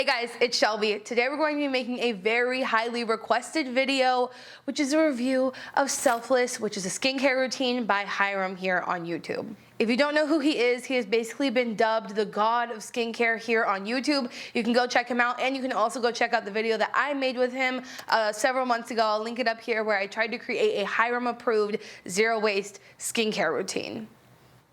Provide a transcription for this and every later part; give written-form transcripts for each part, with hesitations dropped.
Hey guys, it's Shelbi. Today we're going to be making a very highly requested video, which is a review of Selfless, which is a skincare routine by Hyram here on YouTube. If you don't know who he has basically been dubbed the god of skincare here on YouTube. You can go check him out, and you can also go check out the video that I made with him several months ago. I'll link it up here, where I tried to create a Hyram approved zero waste skincare routine.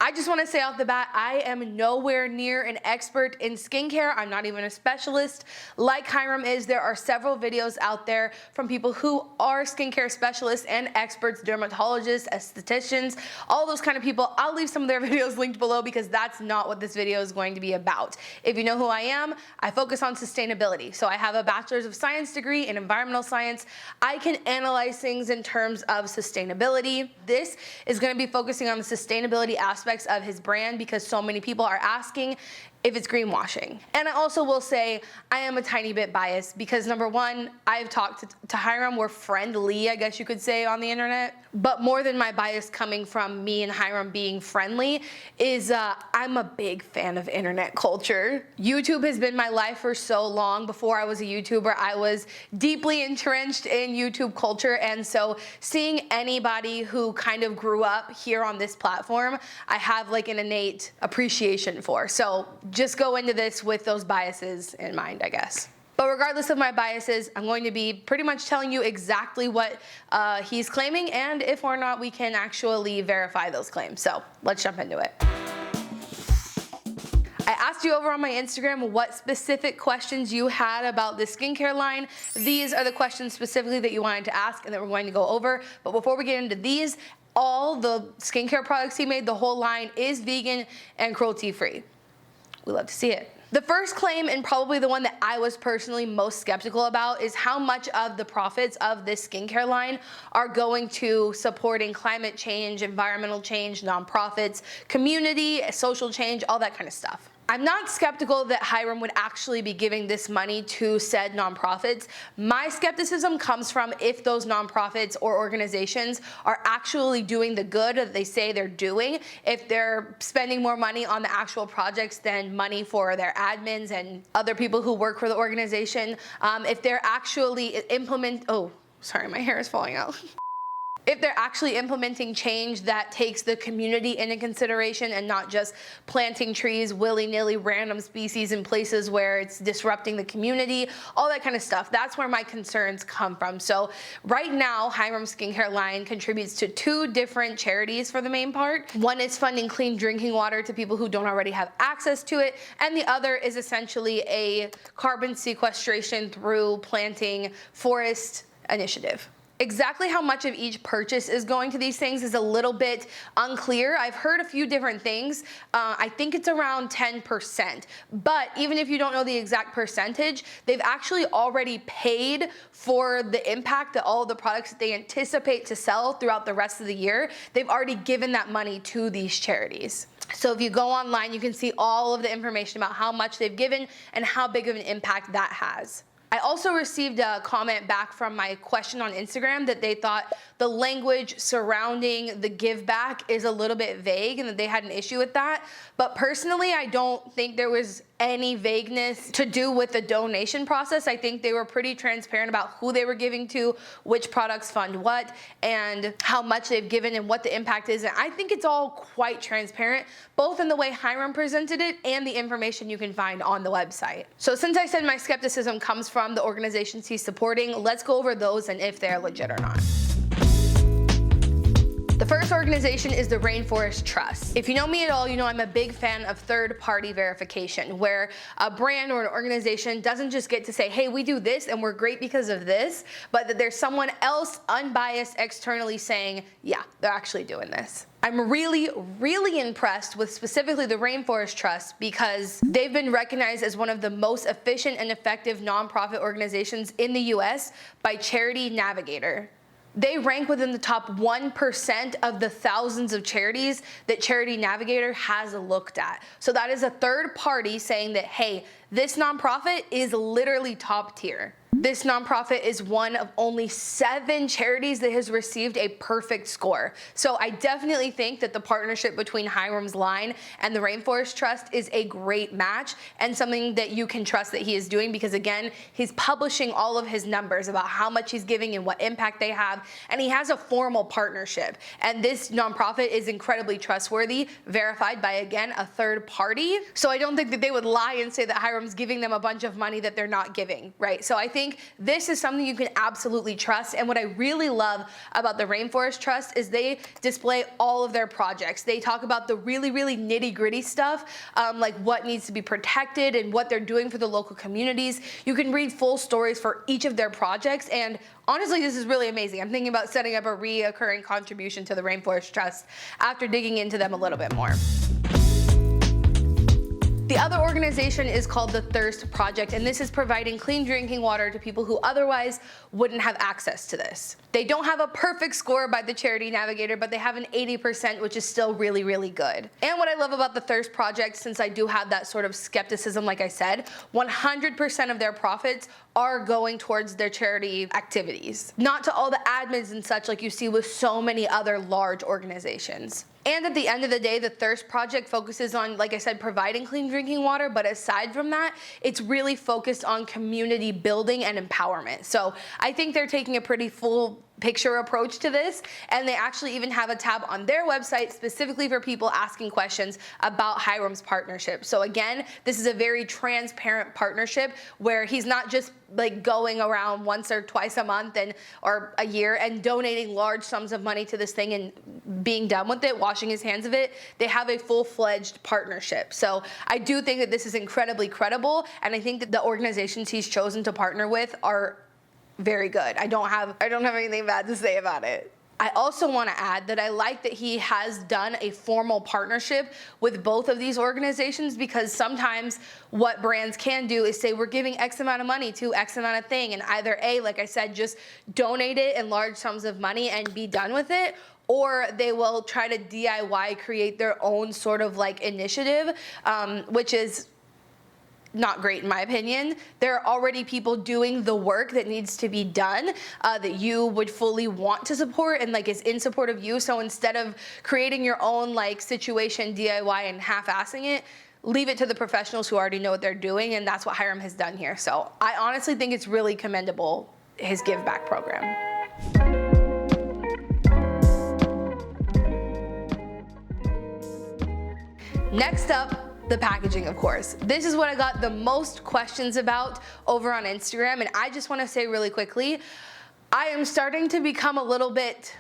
I just want to say off the bat, I am nowhere near an expert in skincare. I'm not even a specialist like Hyram is. There are several videos out there from people who are skincare specialists and experts, dermatologists, estheticians, all those kind of people. I'll leave some of their videos linked below because that's not what this video is going to be about. If you know who I am, I focus on sustainability. So I have a bachelor's of science degree in environmental science. I can analyze things in terms of sustainability. This is going to be focusing on the sustainability aspect of his brand because so many people are asking if it's greenwashing. And I also will say I am a tiny bit biased because, number one, I've talked to Hyram. We're friendly, I guess you could say, on the internet. But more than my bias coming from me and Hyram being friendly is I'm a big fan of internet culture. YouTube has been my life for so long. Before I was a YouTuber, I was deeply entrenched in YouTube culture. And so seeing anybody who kind of grew up here on this platform, I have like an innate appreciation for. So just go into this with those biases in mind, I guess. But regardless of my biases, I'm going to be pretty much telling you exactly what he's claiming and if or not we can actually verify those claims. So let's jump into it. I asked you over on my Instagram what specific questions you had about the skincare line. These are the questions specifically that you wanted to ask and that we're going to go over. But before we get into these, all the skincare products he made, the whole line, is vegan and cruelty-free. We love to see it. The first claim, and probably the one that I was personally most skeptical about, is how much of the profits of this skincare line are going to supporting climate change, environmental change, nonprofits, community, social change, all that kind of stuff. I'm not skeptical that Hyram would actually be giving this money to said nonprofits. My skepticism comes from if those nonprofits or organizations are actually doing the good that they say they're doing, if they're spending more money on the actual projects than money for their admins and other people who work for the organization, if they're actually sorry, my hair is falling out. If they're actually implementing change that takes the community into consideration and not just planting trees willy-nilly, random species in places where it's disrupting the community, all that kind of stuff. That's where my concerns come from. So right now, Hyram's skincare line contributes to 2 different charities for the main part. One is funding clean drinking water to people who don't already have access to it, and the other is essentially a carbon sequestration through planting forest initiative. Exactly how much of each purchase is going to these things is a little bit unclear. I've heard a few different things. I think it's around 10%. But even if you don't know the exact percentage, they've actually already paid for the impact that all of the products that they anticipate to sell throughout the rest of the year. They've already given that money to these charities. So if you go online, you can see all of the information about how much they've given and how big of an impact that has. I also received a comment back from my question on Instagram that they thought the language surrounding the give back is a little bit vague and that they had an issue with that. But personally, I don't think there was any vagueness to do with the donation process. I think they were pretty transparent about who they were giving to, which products fund what, and how much they've given and what the impact is. And I think it's all quite transparent, both in the way Hyram presented it and the information you can find on the website. So since I said my skepticism comes from the organizations he's supporting, let's go over those and if they're legit or not. The first organization is the Rainforest Trust. If you know me at all, you know I'm a big fan of third-party verification, where a brand or an organization doesn't just get to say, hey, we do this and we're great because of this, but that there's someone else unbiased externally saying, yeah, they're actually doing this. I'm really, really impressed with specifically the Rainforest Trust because they've been recognized as one of the most efficient and effective nonprofit organizations in the US by Charity Navigator. They rank within the top 1% of the thousands of charities that Charity Navigator has looked at. So that is a third party saying that, hey, this nonprofit is literally top tier. This nonprofit is one of only 7 charities that has received a perfect score. So I definitely think that the partnership between Hyram's line and the Rainforest Trust is a great match and something that you can trust that he is doing, because again, he's publishing all of his numbers about how much he's giving and what impact they have, and he has a formal partnership. And this nonprofit is incredibly trustworthy, verified by, again, a third party. So I don't think that they would lie and say that Hyram's giving them a bunch of money that they're not giving, right? So I think this is something you can absolutely trust. And what I really love about the Rainforest Trust is they display all of their projects. They talk about the really, really nitty-gritty stuff, like what needs to be protected and what they're doing for the local communities. You can read full stories for each of their projects, and honestly, this is really amazing. I'm thinking about setting up a reoccurring contribution to the Rainforest Trust after digging into them a little bit more. The other organization is called the Thirst Project, and this is providing clean drinking water to people who otherwise wouldn't have access to this. They don't have a perfect score by the Charity Navigator, but they have an 80%, which is still really, really good. And what I love about the Thirst Project, since I do have that sort of skepticism, like I said, 100% of their profits are going towards their charity activities, not to all the admins and such like you see with so many other large organizations. And at the end of the day, the Thirst Project focuses on, like I said, providing clean drinking water, but aside from that, it's really focused on community building and empowerment. So I think they're taking a pretty full picture approach to this, and they actually even have a tab on their website specifically for people asking questions about Hyram's partnership. So again, this is a very transparent partnership where he's not just like going around once or twice a month or a year and donating large sums of money to this thing and being done with it, washing his hands of it. They have a full-fledged partnership. So I do think that this is incredibly credible, and I think that the organizations he's chosen to partner with are very good. I don't have anything bad to say about it. I also want to add that I like that he has done a formal partnership with both of these organizations, because sometimes what brands can do is say, we're giving X amount of money to X amount of thing, and either A, like I said, just donate it in large sums of money and be done with it, or they will try to DIY create their own sort of like initiative, which is not great in my opinion. There are already people doing the work that needs to be done that you would fully want to support and like is in support of you. So instead of creating your own like situation DIY and half-assing it, leave it to the professionals who already know what they're doing, and that's what Hyram has done here. So I honestly think it's really commendable, his Give Back program. Next up, the packaging, of course. This is what I got the most questions about over on Instagram, and I just want to say really quickly, I am starting to become a little bit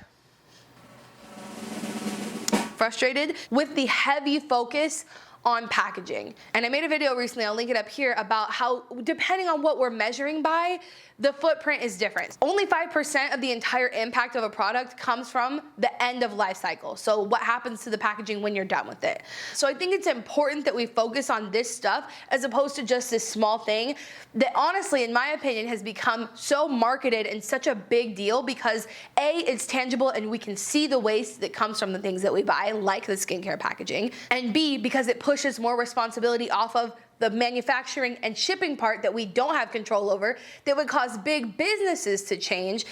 frustrated with the heavy focus on packaging. And I made a video recently, I'll link it up here, about how depending on what we're measuring by, the footprint is different. Only 5% of the entire impact of a product comes from the end of life cycle. So what happens to the packaging when you're done with it. So I think it's important that we focus on this stuff as opposed to just this small thing that honestly, in my opinion, has become so marketed and such a big deal because A, it's tangible and we can see the waste that comes from the things that we buy, like the skincare packaging, and B, because it pushes more responsibility off of the manufacturing and shipping part that we don't have control over, that would cause big businesses to change,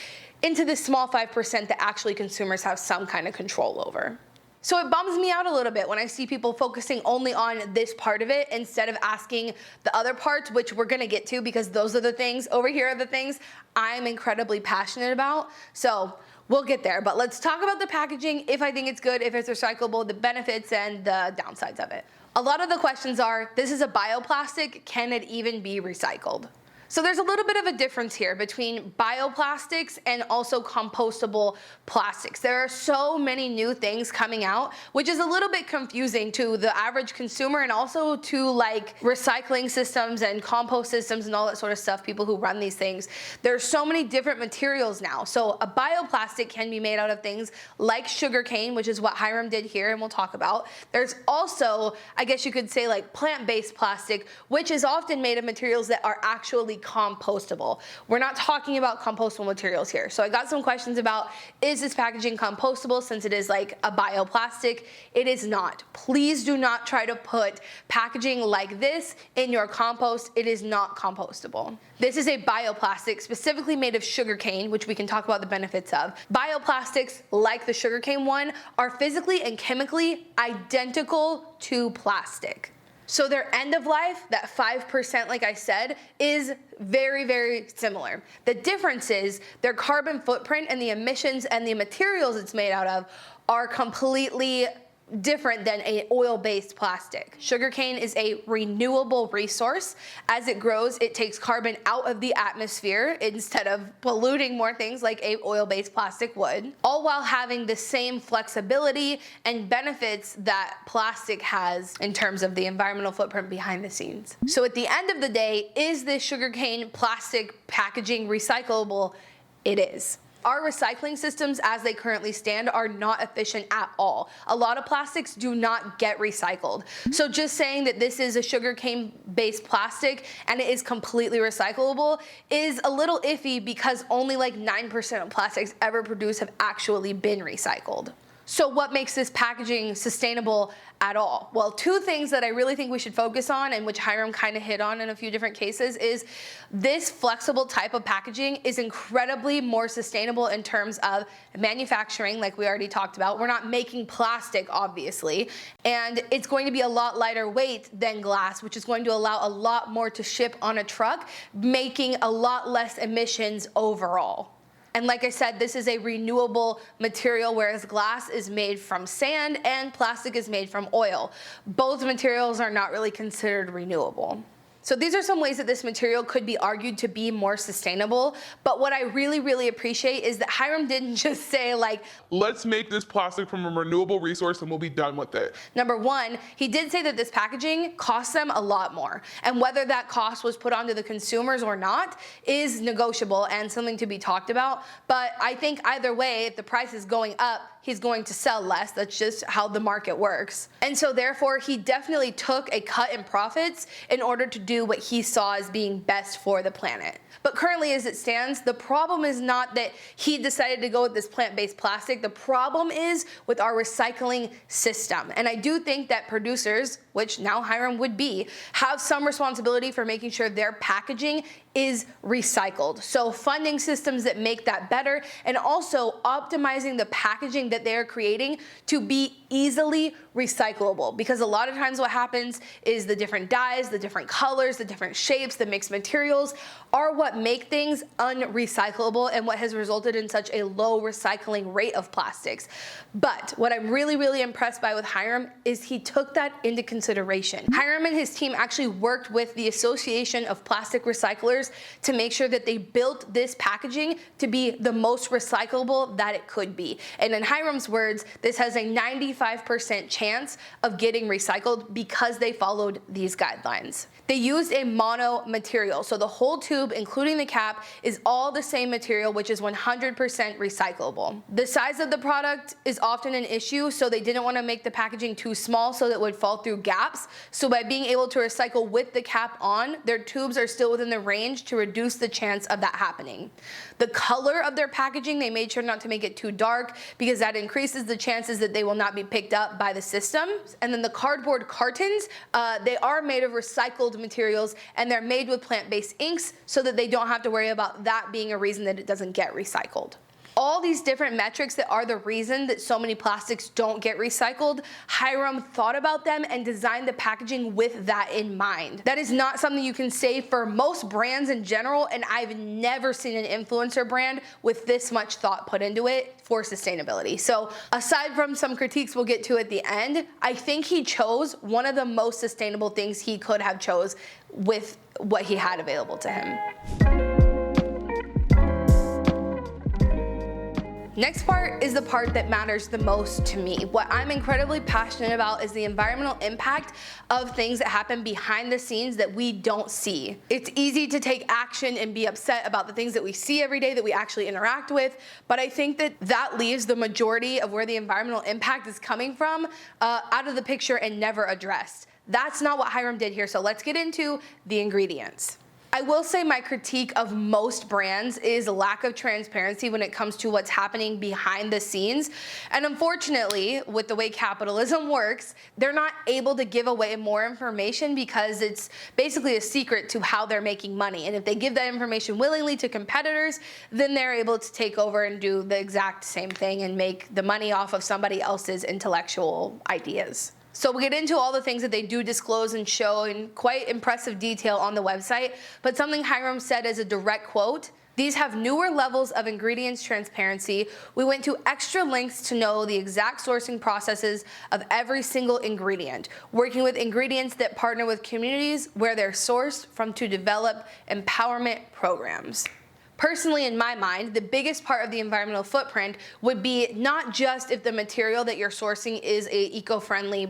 into the small 5% that actually consumers have some kind of control over. So it bums me out a little bit when I see people focusing only on this part of it instead of asking the other parts, which we're gonna get to because those are the things, over here are the things I'm incredibly passionate about. So we'll get there, but let's talk about the packaging, if I think it's good, if it's recyclable, the benefits and the downsides of it. A lot of the questions are, this is a bioplastic, can it even be recycled? So there's a little bit of a difference here between bioplastics and also compostable plastics. There are so many new things coming out, which is a little bit confusing to the average consumer and also to like recycling systems and compost systems and all that sort of stuff, people who run these things. There's so many different materials now. So a bioplastic can be made out of things like sugarcane, which is what Hyram did here and we'll talk about. There's also, I guess you could say, like plant-based plastic, which is often made of materials that are actually compostable. We're not talking about compostable materials here. So I got some questions about, is this packaging compostable since it is like a bioplastic? It is not. Please do not try to put packaging like this in your compost. It is not compostable. This is a bioplastic specifically made of sugarcane, which we can talk about the benefits of. Bioplastics, like the sugarcane one, are physically and chemically identical to plastic. So their end of life, that 5%, like I said, is very, very similar. The difference is their carbon footprint and the emissions and the materials it's made out of are completely different than an oil-based plastic. Sugarcane is a renewable resource. As it grows, it takes carbon out of the atmosphere instead of polluting more things like a oil-based plastic would, all while having the same flexibility and benefits that plastic has in terms of the environmental footprint behind the scenes. So at the end of the day, is this sugarcane plastic packaging recyclable? It is. Our recycling systems as they currently stand are not efficient at all. A lot of plastics do not get recycled. So just saying that this is a sugarcane based plastic and it is completely recyclable is a little iffy because only like 9% of plastics ever produced have actually been recycled. So what makes this packaging sustainable at all? Well, two things that I really think we should focus on, and which Hyram kind of hit on in a few different cases, is this flexible type of packaging is incredibly more sustainable in terms of manufacturing, like we already talked about. We're not making plastic, obviously, and it's going to be a lot lighter weight than glass, which is going to allow a lot more to ship on a truck, making a lot less emissions overall. And like I said, this is a renewable material, whereas glass is made from sand and plastic is made from oil. Both materials are not really considered renewable. So these are some ways that this material could be argued to be more sustainable. But what I really, really appreciate is that Hyram didn't just say like, let's make this plastic from a renewable resource and we'll be done with it. Number one, he did say that this packaging costs them a lot more. And whether that cost was put onto the consumers or not is negotiable and something to be talked about. But I think either way, if the price is going up, he's going to sell less. That's just how the market works. And so therefore, he definitely took a cut in profits in order to do what he saw as being best for the planet. But currently as it stands, the problem is not that he decided to go with this plant-based plastic. The problem is with our recycling system. And I do think that producers, which now Hyram would be, have some responsibility for making sure their packaging is recycled. So funding systems that make that better, and also optimizing the packaging that they're creating to be easily recyclable. Because a lot of times what happens is the different dyes, the different colors, the different shapes, the mixed materials are what make things unrecyclable and what has resulted in such a low recycling rate of plastics. But what I'm really, really impressed by with Hyram is he took that into consideration. Hyram and his team actually worked with the Association of Plastic Recyclers to make sure that they built this packaging to be the most recyclable that it could be. And in Hyram's words, this has a 95% chance of getting recycled because they followed these guidelines. They used a mono material, so the whole tube, including the cap, is all the same material, which is 100% recyclable. The size of the product is often an issue, so they didn't want to make the packaging too small so that it would fall through gaps. So by being able to recycle with the cap on, their tubes are still within the range to reduce the chance of that happening. The color of their packaging, they made sure not to make it too dark because that increases the chances that they will not be picked up by the system. And then the cardboard cartons, they are made of recycled materials and they're made with plant-based inks so that they don't have to worry about that being a reason that it doesn't get recycled. All these different metrics that are the reason that so many plastics don't get recycled, Hyram thought about them and designed the packaging with that in mind. That is not something you can say for most brands in general, and I've never seen an influencer brand with this much thought put into it for sustainability. So aside from some critiques we'll get to at the end, I think he chose one of the most sustainable things he could have chose with what he had available to him. Next part is the part that matters the most to me. What I'm incredibly passionate about is the environmental impact of things that happen behind the scenes that we don't see. It's easy to take action and be upset about the things that we see every day that we actually interact with, but I think that that leaves the majority of where the environmental impact is coming from out of the picture and never addressed. That's not what Hyram did here, so let's get into the ingredients. I will say my critique of most brands is lack of transparency when it comes to what's happening behind the scenes. And unfortunately, with the way capitalism works, they're not able to give away more information because it's basically a secret to how they're making money. And if they give that information willingly to competitors, then they're able to take over and do the exact same thing and make the money off of somebody else's intellectual ideas. So we'll get into all the things that they do disclose and show in quite impressive detail on the website, but something Hyram said as a direct quote: "These have newer levels of ingredients transparency. We went to extra lengths to know the exact sourcing processes of every single ingredient, working with ingredients that partner with communities where they're sourced from to develop empowerment programs." Personally, in my mind, the biggest part of the environmental footprint would be not just if the material that you're sourcing is a eco-friendly,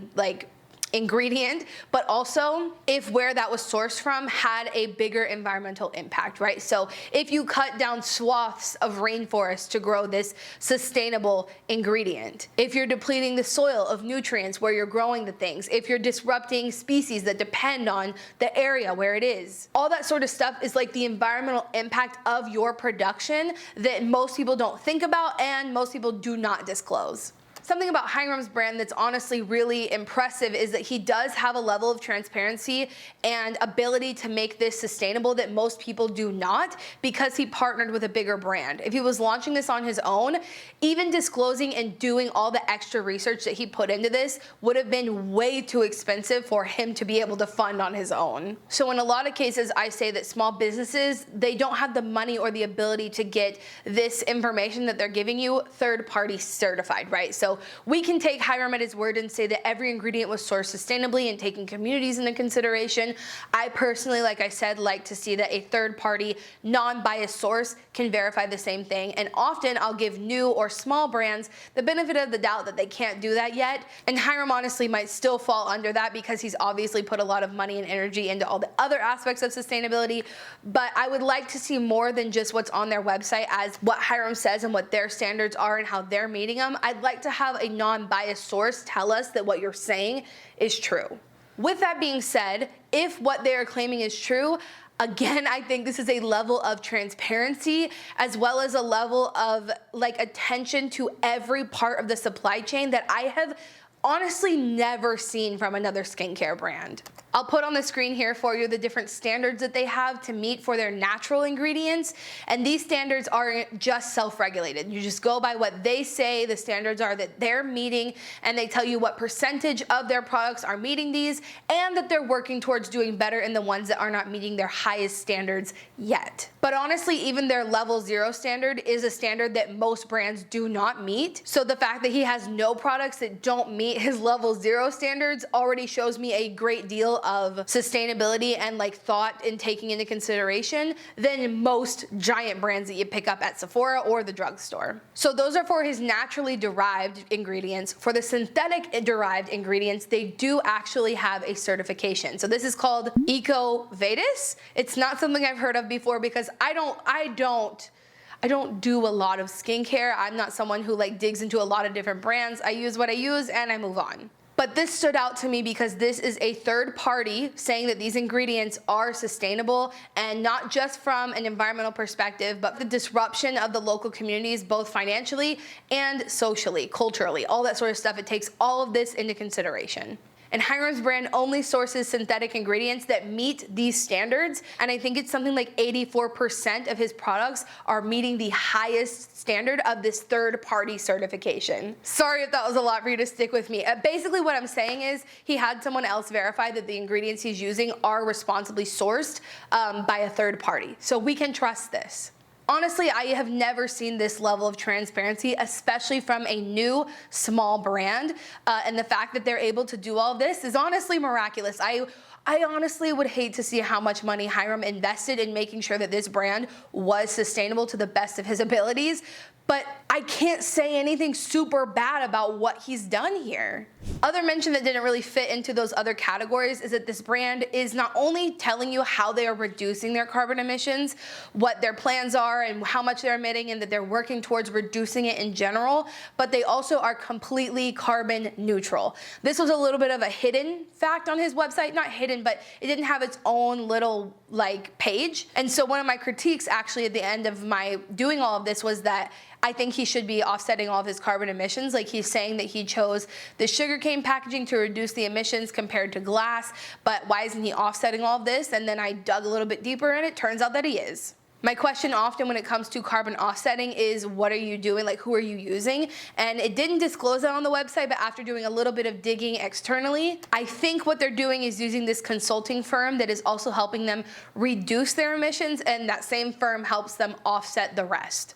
ingredient, but also if where that was sourced from had a bigger environmental impact, right? So if you cut down swaths of rainforest to grow this sustainable ingredient, if you're depleting the soil of nutrients where you're growing the things, if you're disrupting species that depend on the area where it is, all that sort of stuff is like the environmental impact of your production that most people don't think about and most people do not disclose. Something about Hyram's brand that's honestly really impressive is that he does have a level of transparency and ability to make this sustainable that most people do not, because he partnered with a bigger brand. If he was launching this on his own, even disclosing and doing all the extra research that he put into this would have been way too expensive for him to be able to fund on his own. So in a lot of cases, I say that small businesses, they don't have the money or the ability to get this information that they're giving you third-party certified, right? So we can take Hyram at his word and say that every ingredient was sourced sustainably and taking communities into consideration. I personally, like I said, like to see that a third-party, non-biased source can verify the same thing. And often I'll give new or small brands the benefit of the doubt that they can't do that yet. And Hyram honestly might still fall under that because he's obviously put a lot of money and energy into all the other aspects of sustainability. But I would like to see more than just what's on their website as what Hyram says and what their standards are and how they're meeting them. I'd like to have a non-biased source tell us that what you're saying is true. With that being said, if what they are claiming is true, again, I think this is a level of transparency as well as a level of attention to every part of the supply chain that I have honestly never seen from another skincare brand. I'll put on the screen here for you the different standards that they have to meet for their natural ingredients, and these standards aren't just self-regulated. You just go by what they say the standards are that they're meeting, and they tell you what percentage of their products are meeting these, and that they're working towards doing better in the ones that are not meeting their highest standards yet. But honestly, even their level 0 standard is a standard that most brands do not meet. So the fact that he has no products that don't meet his level 0 standards already shows me a great deal of sustainability and thought in taking into consideration than most giant brands that you pick up at Sephora or the drugstore. So those are for his naturally derived ingredients. For the synthetic derived ingredients, they do actually have a certification. So this is called VIDS. It's not something I've heard of before because I don't do a lot of skincare. I'm not someone who digs into a lot of different brands. I use what I use and I move on. But this stood out to me because this is a third party saying that these ingredients are sustainable, and not just from an environmental perspective, but the disruption of the local communities, both financially and socially, culturally, all that sort of stuff. It takes all of this into consideration. And Hyram's brand only sources synthetic ingredients that meet these standards, and I think it's something like 84% of his products are meeting the highest standard of this third-party certification. Sorry if that was a lot for you to stick with me. Basically what I'm saying is he had someone else verify that the ingredients he's using are responsibly sourced by a third party. So we can trust this. Honestly, I have never seen this level of transparency, especially from a new, small brand. And the fact that they're able to do all this is honestly miraculous. I honestly would hate to see how much money Hyram invested in making sure that this brand was sustainable to the best of his abilities. But I can't say anything super bad about what he's done here. Other mention that didn't really fit into those other categories is that this brand is not only telling you how they are reducing their carbon emissions, what their plans are and how much they're emitting, and that they're working towards reducing it in general, but they also are completely carbon neutral. This was a little bit of a hidden fact on his website, not hidden mentioned, but it didn't have its own little like page. And so one of my critiques actually at the end of my doing all of this was that I think he should be offsetting all of his carbon emissions. Like, he's saying that he chose the sugarcane packaging to reduce the emissions compared to glass, but why isn't he offsetting all of this? And then I dug a little bit deeper and it turns out that he is. My question often when it comes to carbon offsetting is, what are you doing? Like, who are you using? And it didn't disclose that on the website, but after doing a little bit of digging externally, I think what they're doing is using this consulting firm that is also helping them reduce their emissions, and that same firm helps them offset the rest.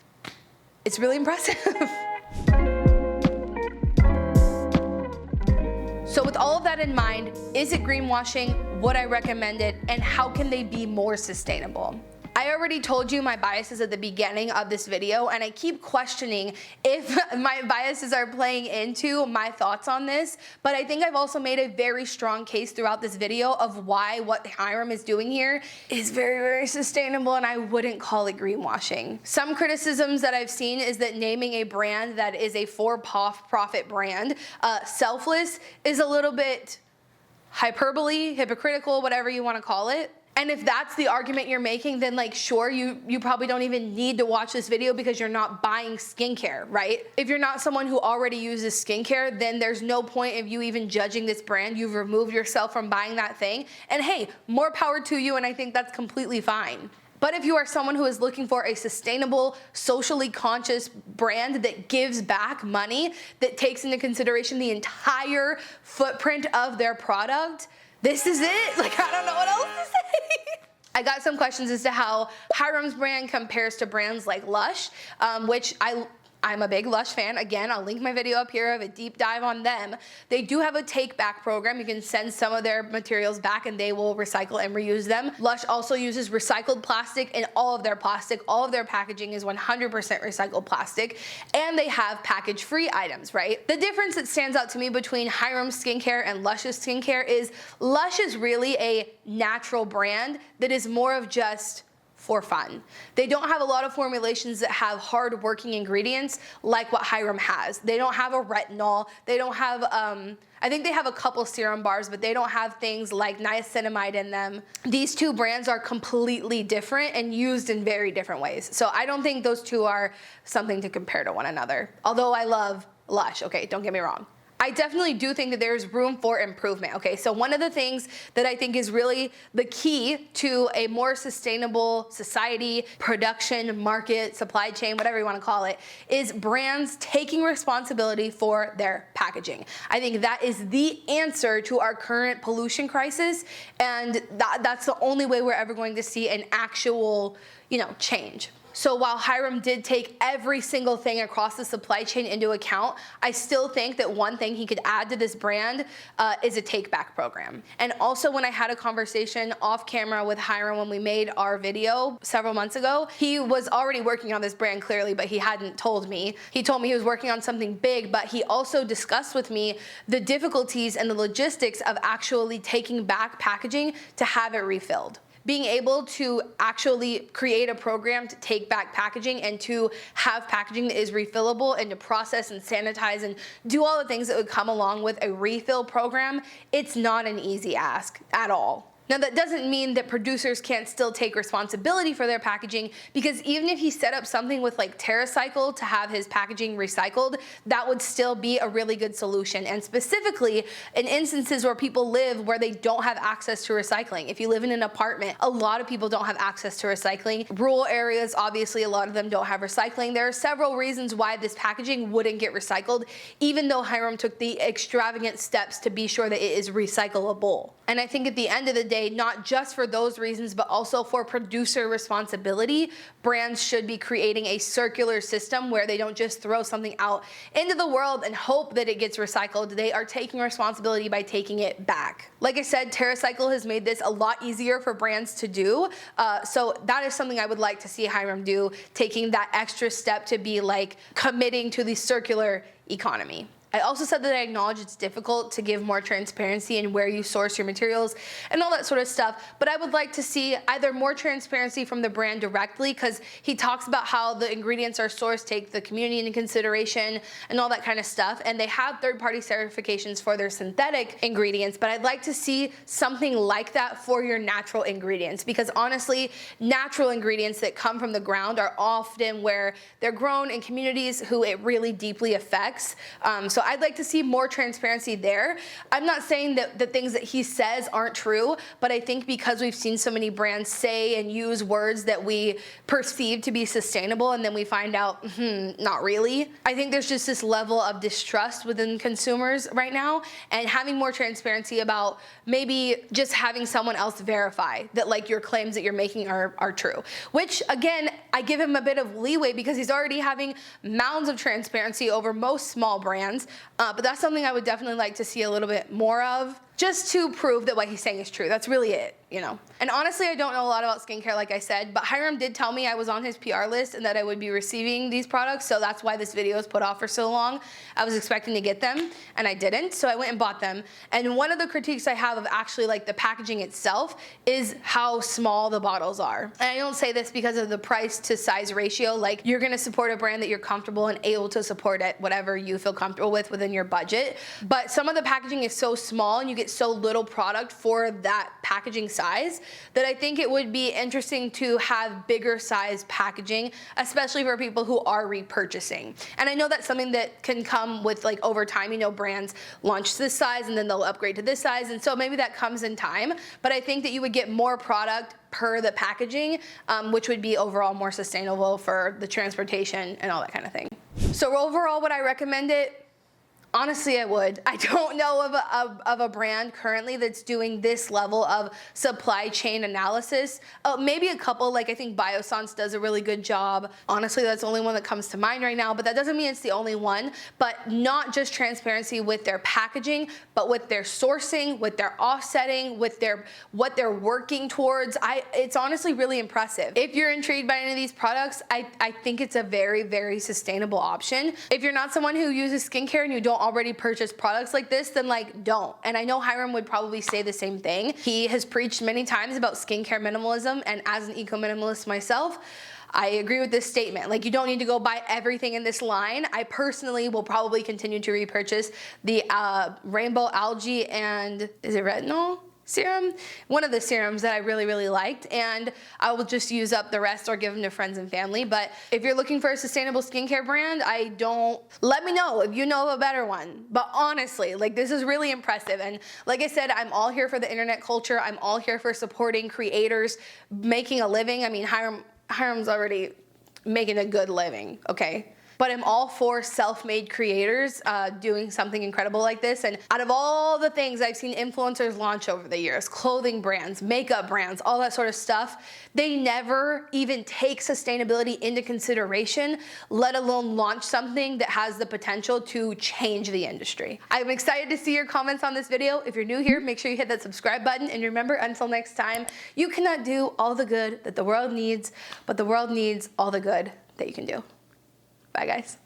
It's really impressive. So with all of that in mind, is it greenwashing? Would I recommend it? And how can they be more sustainable? I already told you my biases at the beginning of this video, and I keep questioning if my biases are playing into my thoughts on this, but I think I've also made a very strong case throughout this video of why what Hyram is doing here is very, very sustainable, and I wouldn't call it greenwashing. Some criticisms that I've seen is that naming a brand that is a for-profit brand, selfless, is a little bit hyperbole, hypocritical, whatever you want to call it. And if that's the argument you're making, then like, sure, you probably don't even need to watch this video because you're not buying skincare, right? If you're not someone who already uses skincare, then there's no point of you even judging this brand. You've removed yourself from buying that thing. And hey, more power to you, and I think that's completely fine. But if you are someone who is looking for a sustainable, socially conscious brand that gives back money, that takes into consideration the entire footprint of their product, this is it. Like, I don't know what else to say. I got some questions as to how Hyram's brand compares to brands like Lush, which I'm a big Lush fan. Again, I'll link my video up here of a deep dive on them. They do have a take back program. You can send some of their materials back and they will recycle and reuse them. Lush also uses recycled plastic in all of their plastic. All of their packaging is 100% recycled plastic, and they have package-free items, right? The difference that stands out to me between Hyram's skincare and Lush's skincare is Lush is really a natural brand that is more of just for fun. They don't have a lot of formulations that have hard working ingredients like what Hyram has. They don't have a retinol. They don't have, I think they have a couple serum bars, but they don't have things like niacinamide in them. These two brands are completely different and used in very different ways. So I don't think those two are something to compare to one another. Although I love Lush, okay, don't get me wrong. I definitely do think that there's room for improvement. Okay, so one of the things that I think is really the key to a more sustainable society, production, market, supply chain, whatever you want to call it, is brands taking responsibility for their packaging. I think that is the answer to our current pollution crisis, and that's the only way we're ever going to see an actual, change. So while Hyram did take every single thing across the supply chain into account, I still think that one thing he could add to this brand is a take-back program. And also, when I had a conversation off camera with Hyram when we made our video several months ago, he was already working on this brand clearly, but he hadn't told me. He told me he was working on something big, but he also discussed with me the difficulties and the logistics of actually taking back packaging to have it refilled. Being able to actually create a program to take back packaging and to have packaging that is refillable and to process and sanitize and do all the things that would come along with a refill program, it's not an easy ask at all. Now, that doesn't mean that producers can't still take responsibility for their packaging, because even if he set up something with like TerraCycle to have his packaging recycled, that would still be a really good solution. And specifically in instances where people live where they don't have access to recycling. If you live in an apartment, a lot of people don't have access to recycling. Rural areas, obviously, a lot of them don't have recycling. There are several reasons why this packaging wouldn't get recycled, even though Hyram took the extravagant steps to be sure that it is recyclable. And I think at the end of the day, not just for those reasons, but also for producer responsibility, brands should be creating a circular system where they don't just throw something out into the world and hope that it gets recycled. They are taking responsibility by taking it back. Like I said, TerraCycle has made this a lot easier for brands to do. So that is something I would like to see Hyram do, taking that extra step to be like committing to the circular economy. I also said that I acknowledge it's difficult to give more transparency in where you source your materials and all that sort of stuff, but I would like to see either more transparency from the brand directly, because he talks about how the ingredients are sourced, take the community into consideration and all that kind of stuff, and they have third-party certifications for their synthetic ingredients, but I'd like to see something like that for your natural ingredients, because honestly, natural ingredients that come from the ground are often where they're grown in communities who it really deeply affects. So I'd like to see more transparency there. I'm not saying that the things that he says aren't true, but I think because we've seen so many brands say and use words that we perceive to be sustainable and then we find out, not really. I think there's just this level of distrust within consumers right now, and having more transparency about maybe just having someone else verify that like your claims that you're making are true. Which again, I give him a bit of leeway because he's already having mounds of transparency over most small brands, but that's something I would definitely like to see a little bit more of, just to prove that what he's saying is true. That's really it, you know. And honestly, I don't know a lot about skincare, like I said, but Hyram did tell me I was on his PR list and that I would be receiving these products, so that's why this video was put off for so long. I was expecting to get them, and I didn't, so I went and bought them. And one of the critiques I have of actually like the packaging itself is how small the bottles are. And I don't say this because of the price to size ratio, like you're gonna support a brand that you're comfortable and able to support at whatever you feel comfortable with within your budget. But some of the packaging is so small and you get so little product for that packaging size that I think it would be interesting to have bigger size packaging, especially for people who are repurchasing. And I know that's something that can come with like over time, you know, brands launch this size and then they'll upgrade to this size, and so maybe that comes in time, but I think that you would get more product per the packaging, which would be overall more sustainable for the transportation and all that kind of thing. So overall, would I recommend it? Honestly, I would. I don't know of a brand currently that's doing this level of supply chain analysis. Maybe a couple, like I think Bioplastics does a really good job. Honestly, that's the only one that comes to mind right now, but that doesn't mean it's the only one. But not just transparency with their packaging, but with their sourcing, with their offsetting, with what they're working towards. It's honestly really impressive. If you're intrigued by any of these products, I think it's a very, very sustainable option. If you're not someone who uses skincare and you don't already purchase products like this, then like don't. And I know Hyram would probably say the same thing. He has preached many times about skincare minimalism, and as an eco-minimalist myself, I agree with this statement. Like, you don't need to go buy everything in this line. I personally will probably continue to repurchase the rainbow algae and, is it retinol serum? One of the serums that I really, really liked, and I will just use up the rest or give them to friends and family. But if you're looking for a sustainable skincare brand, let me know if you know of a better one. But honestly, like, this is really impressive. And like I said, I'm all here for the internet culture. I'm all here for supporting creators making a living. I mean, Hyram's already making a good living, okay? But I'm all for self-made creators doing something incredible like this. And out of all the things I've seen influencers launch over the years, clothing brands, makeup brands, all that sort of stuff, they never even take sustainability into consideration, let alone launch something that has the potential to change the industry. I'm excited to see your comments on this video. If you're new here, make sure you hit that subscribe button. And remember, until next time, you cannot do all the good that the world needs, but the world needs all the good that you can do. Bye, guys.